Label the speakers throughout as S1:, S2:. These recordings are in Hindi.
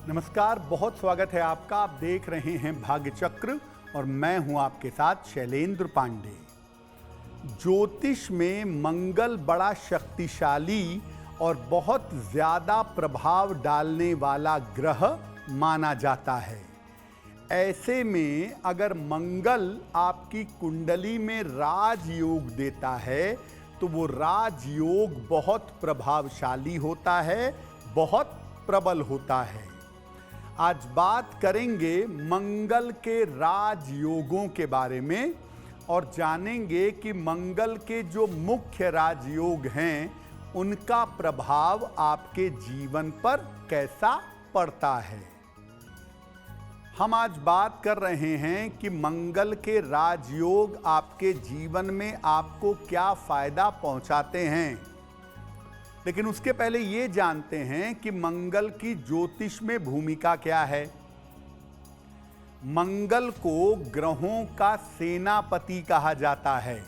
S1: नमस्कार, बहुत स्वागत है आपका। आप देख रहे हैं भाग्य चक्र और मैं हूं आपके साथ शैलेंद्र पांडे। ज्योतिष में मंगल बड़ा शक्तिशाली और बहुत ज्यादा प्रभाव डालने वाला ग्रह माना जाता है। ऐसे में अगर मंगल आपकी कुंडली में राजयोग देता है तो वो राजयोग बहुत प्रभावशाली होता है, बहुत प्रबल होता है। आज बात करेंगे मंगल के राजयोगों के बारे में और जानेंगे कि मंगल के जो मुख्य राजयोग हैं उनका प्रभाव आपके जीवन पर कैसा पड़ता है। हम आज बात कर रहे हैं कि मंगल के राजयोग आपके जीवन में आपको क्या फायदा पहुंचाते हैं, लेकिन उसके पहले ये जानते हैं कि मंगल की ज्योतिष में भूमिका क्या है। मंगल को ग्रहों का सेनापति कहा जाता है।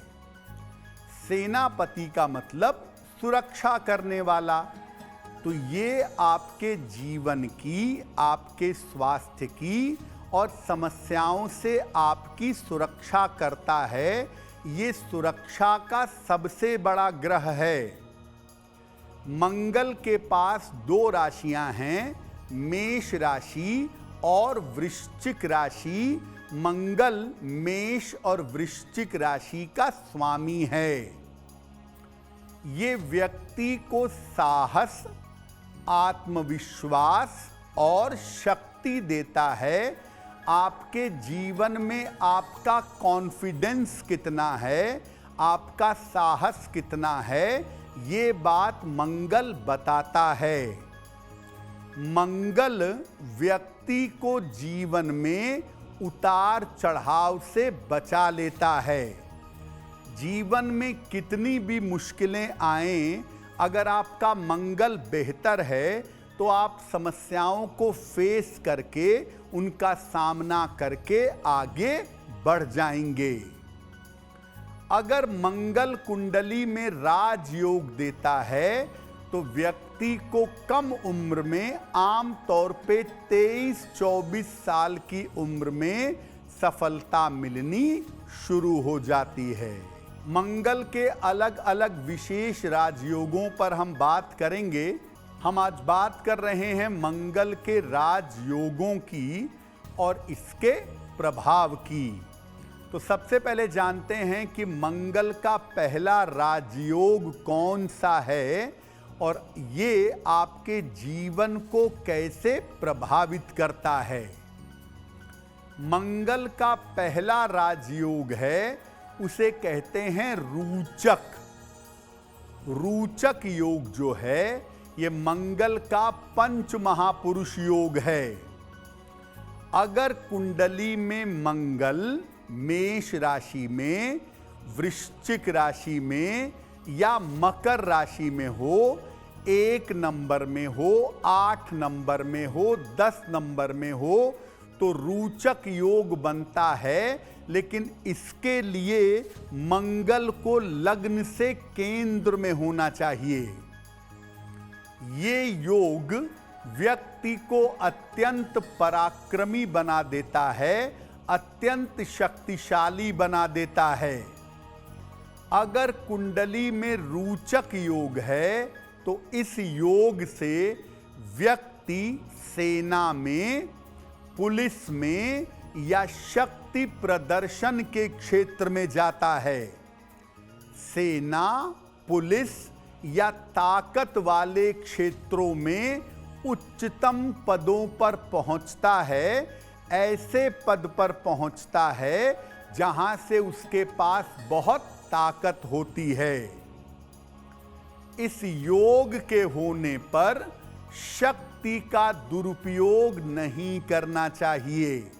S1: सेनापति का मतलब सुरक्षा करने वाला। तो ये आपके जीवन की, आपके स्वास्थ्य की और समस्याओं से आपकी सुरक्षा करता है। ये सुरक्षा का सबसे बड़ा ग्रह है। मंगल के पास दो राशियां हैं, मेष राशि और वृश्चिक राशि। मंगल मेष और वृश्चिक राशि का स्वामी है। ये व्यक्ति को साहस, आत्मविश्वास और शक्ति देता है। आपके जीवन में आपका कॉन्फिडेंस कितना है, आपका साहस कितना है, ये बात मंगल बताता है। मंगल व्यक्ति को जीवन में उतार चढ़ाव से बचा लेता है। जीवन में कितनी भी मुश्किलें आएं, अगर आपका मंगल बेहतर है तो आप समस्याओं को फेस करके, उनका सामना करके आगे बढ़ जाएंगे। अगर मंगल कुंडली में राजयोग देता है तो व्यक्ति को कम उम्र में, आम तौर पे 23-24 साल की उम्र में सफलता मिलनी शुरू हो जाती है। मंगल के अलग अलग विशेष राजयोगों पर हम बात करेंगे। हम आज बात कर रहे हैं मंगल के राजयोगों की और इसके प्रभाव की। तो सबसे पहले जानते हैं कि मंगल का पहला राजयोग कौन सा है और ये आपके जीवन को कैसे प्रभावित करता है। मंगल का पहला राजयोग है, उसे कहते हैं रूचक। रूचक योग जो है ये मंगल का पंच महापुरुष योग है। अगर कुंडली में मंगल मेष राशि में, वृश्चिक राशि में या मकर राशि में हो, 1 नंबर में हो, 8 नंबर में हो, 10 नंबर में हो तो रूचक योग बनता है। लेकिन इसके लिए मंगल को लग्न से केंद्र में होना चाहिए। ये योग व्यक्ति को अत्यंत पराक्रमी बना देता है, अत्यंत शक्तिशाली बना देता है। अगर कुंडली में रूचक योग है तो इस योग से व्यक्ति सेना में, पुलिस में या शक्ति प्रदर्शन के क्षेत्र में जाता है। सेना, पुलिस या ताकत वाले क्षेत्रों में उच्चतम पदों पर पहुंचता है। ऐसे पद पर पहुंचता है जहां से उसके पास बहुत ताकत होती है। इस योग के होने पर शक्ति का दुरुपयोग नहीं करना चाहिए।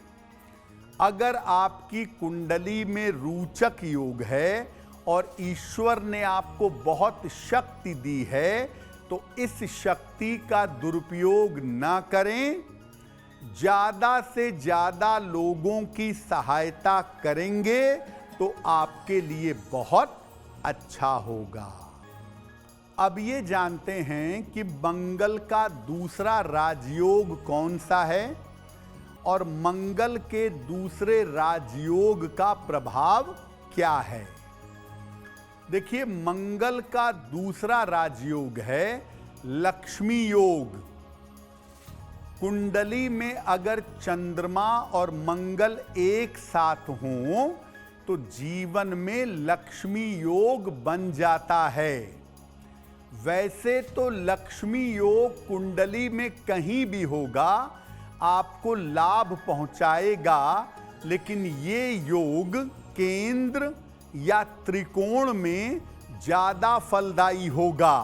S1: अगर आपकी कुंडली में रूचक योग है और ईश्वर ने आपको बहुत शक्ति दी है तो इस शक्ति का दुरुपयोग ना करें। ज्यादा से ज्यादा लोगों की सहायता करेंगे तो आपके लिए बहुत अच्छा होगा। अब ये जानते हैं कि मंगल का दूसरा राजयोग कौन सा है और मंगल के दूसरे राजयोग का प्रभाव क्या है। देखिए, मंगल का दूसरा राजयोग है लक्ष्मी योग। कुंडली में अगर चंद्रमा और मंगल एक साथ हों तो जीवन में लक्ष्मी योग बन जाता है। वैसे तो लक्ष्मी योग कुंडली में कहीं भी होगा आपको लाभ पहुंचाएगा, लेकिन ये योग केंद्र या त्रिकोण में ज्यादा फलदायी होगा।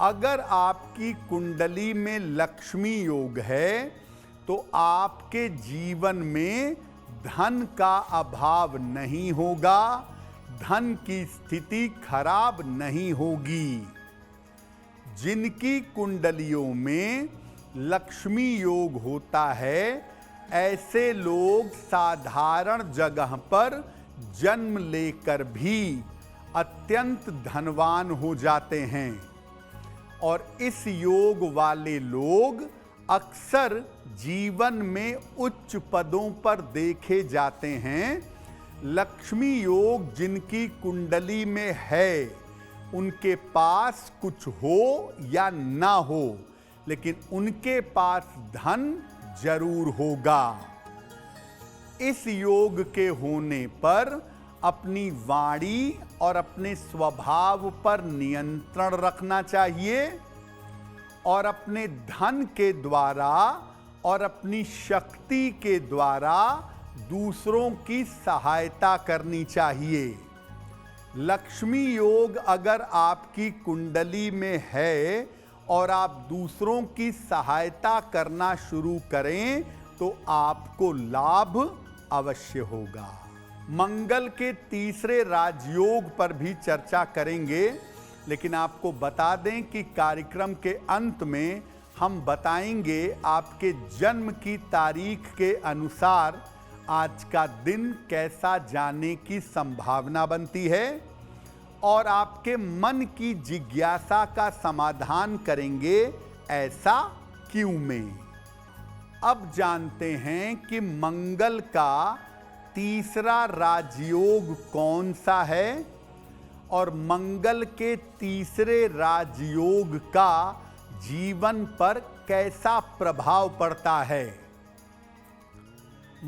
S1: अगर आपकी कुंडली में लक्ष्मी योग है तो आपके जीवन में धन का अभाव नहीं होगा, धन की स्थिति खराब नहीं होगी। जिनकी कुंडलियों में लक्ष्मी योग होता है, ऐसे लोग साधारण जगह पर जन्म लेकर भी अत्यंत धनवान हो जाते हैं और इस योग वाले लोग अक्सर जीवन में उच्च पदों पर देखे जाते हैं। लक्ष्मी योग जिनकी कुंडली में है, उनके पास कुछ हो या ना हो, लेकिन उनके पास धन जरूर होगा। इस योग के होने पर अपनी वाणी और अपने स्वभाव पर नियंत्रण रखना चाहिए और अपने धन के द्वारा और अपनी शक्ति के द्वारा दूसरों की सहायता करनी चाहिए। लक्ष्मी योग अगर आपकी कुंडली में है और आप दूसरों की सहायता करना शुरू करें तो आपको लाभ अवश्य होगा। मंगल के तीसरे राजयोग पर भी चर्चा करेंगे, लेकिन आपको बता दें कि कार्यक्रम के अंत में हम बताएंगे आपके जन्म की तारीख के अनुसार आज का दिन कैसा जाने की संभावना बनती है और आपके मन की जिज्ञासा का समाधान करेंगे ऐसा क्यों में। अब जानते हैं कि मंगल का तीसरा राजयोग कौन सा है और मंगल के तीसरे राजयोग का जीवन पर कैसा प्रभाव पड़ता है।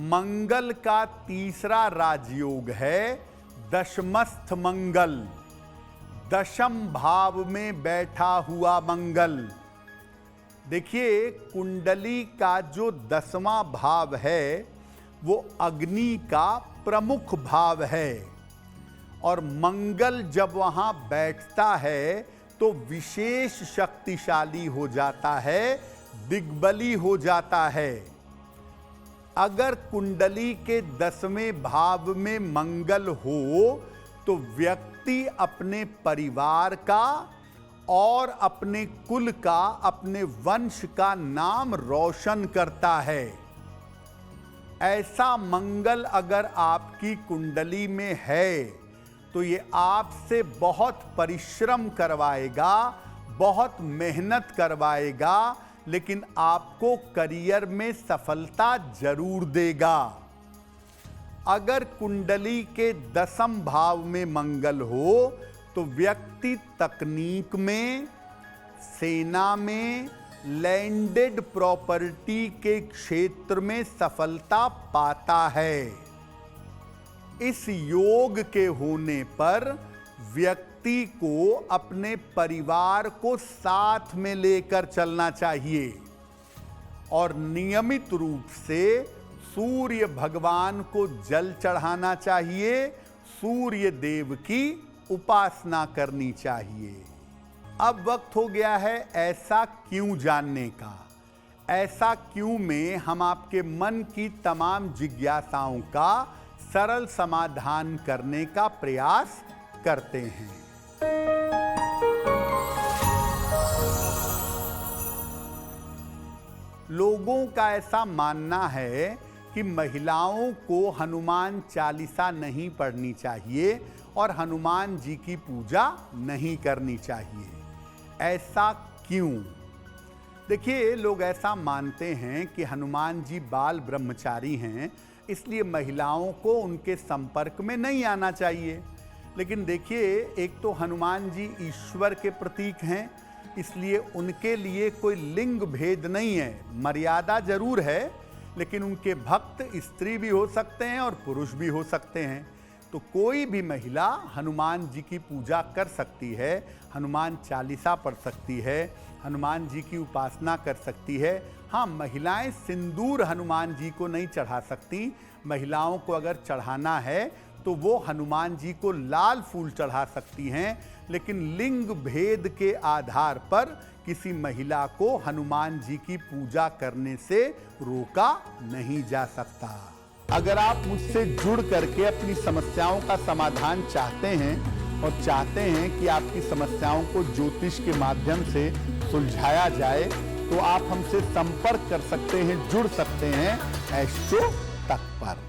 S1: मंगल का तीसरा राजयोग है दशमस्थ मंगल, दशम भाव में बैठा हुआ मंगल। देखिए, कुंडली का जो 10वां भाव है वो अग्नि का प्रमुख भाव है और मंगल जब वहां बैठता है तो विशेष शक्तिशाली हो जाता है, दिग्बली हो जाता है। अगर कुंडली के 10वें भाव में मंगल हो तो व्यक्ति अपने परिवार का और अपने कुल का, अपने वंश का नाम रोशन करता है। ऐसा मंगल अगर आपकी कुंडली में है तो ये आपसे बहुत परिश्रम करवाएगा, बहुत मेहनत करवाएगा, लेकिन आपको करियर में सफलता जरूर देगा। अगर कुंडली के 10वें भाव में मंगल हो तो व्यक्ति तकनीक में, सेना में, लैंडेड प्रॉपर्टी के क्षेत्र में सफलता पाता है। इस योग के होने पर व्यक्ति को अपने परिवार को साथ में लेकर चलना चाहिए और नियमित रूप से सूर्य भगवान को जल चढ़ाना चाहिए, सूर्य देव की उपासना करनी चाहिए। अब वक्त हो गया है ऐसा क्यों जानने का। ऐसा क्यों में हम आपके मन की तमाम जिज्ञासाओं का सरल समाधान करने का प्रयास करते हैं। लोगों का ऐसा मानना है कि महिलाओं को हनुमान चालीसा नहीं पढ़नी चाहिए और हनुमान जी की पूजा नहीं करनी चाहिए। ऐसा क्यों? देखिए, लोग ऐसा मानते हैं कि हनुमान जी बाल ब्रह्मचारी हैं, इसलिए महिलाओं को उनके संपर्क में नहीं आना चाहिए। लेकिन देखिए, एक तो हनुमान जी ईश्वर के प्रतीक हैं, इसलिए उनके लिए कोई लिंग भेद नहीं है। मर्यादा जरूर है, लेकिन उनके भक्त स्त्री भी हो सकते हैं और पुरुष भी हो सकते हैं। तो कोई भी महिला हनुमान जी की पूजा कर सकती है, हनुमान चालीसा पढ़ सकती है, हनुमान जी की उपासना कर सकती है। हाँ, महिलाएं सिंदूर हनुमान जी को नहीं चढ़ा सकती। महिलाओं को अगर चढ़ाना है तो वो हनुमान जी को लाल फूल चढ़ा सकती हैं, लेकिन लिंग भेद के आधार पर किसी महिला को हनुमान जी की पूजा करने से रोका नहीं जा सकता। अगर आप मुझसे जुड़ करके अपनी समस्याओं का समाधान चाहते हैं और चाहते हैं कि आपकी समस्याओं को ज्योतिष के माध्यम से सुलझाया जाए, तो आप हमसे संपर्क कर सकते हैं, जुड़ सकते हैं एस्ट्रो तक पर।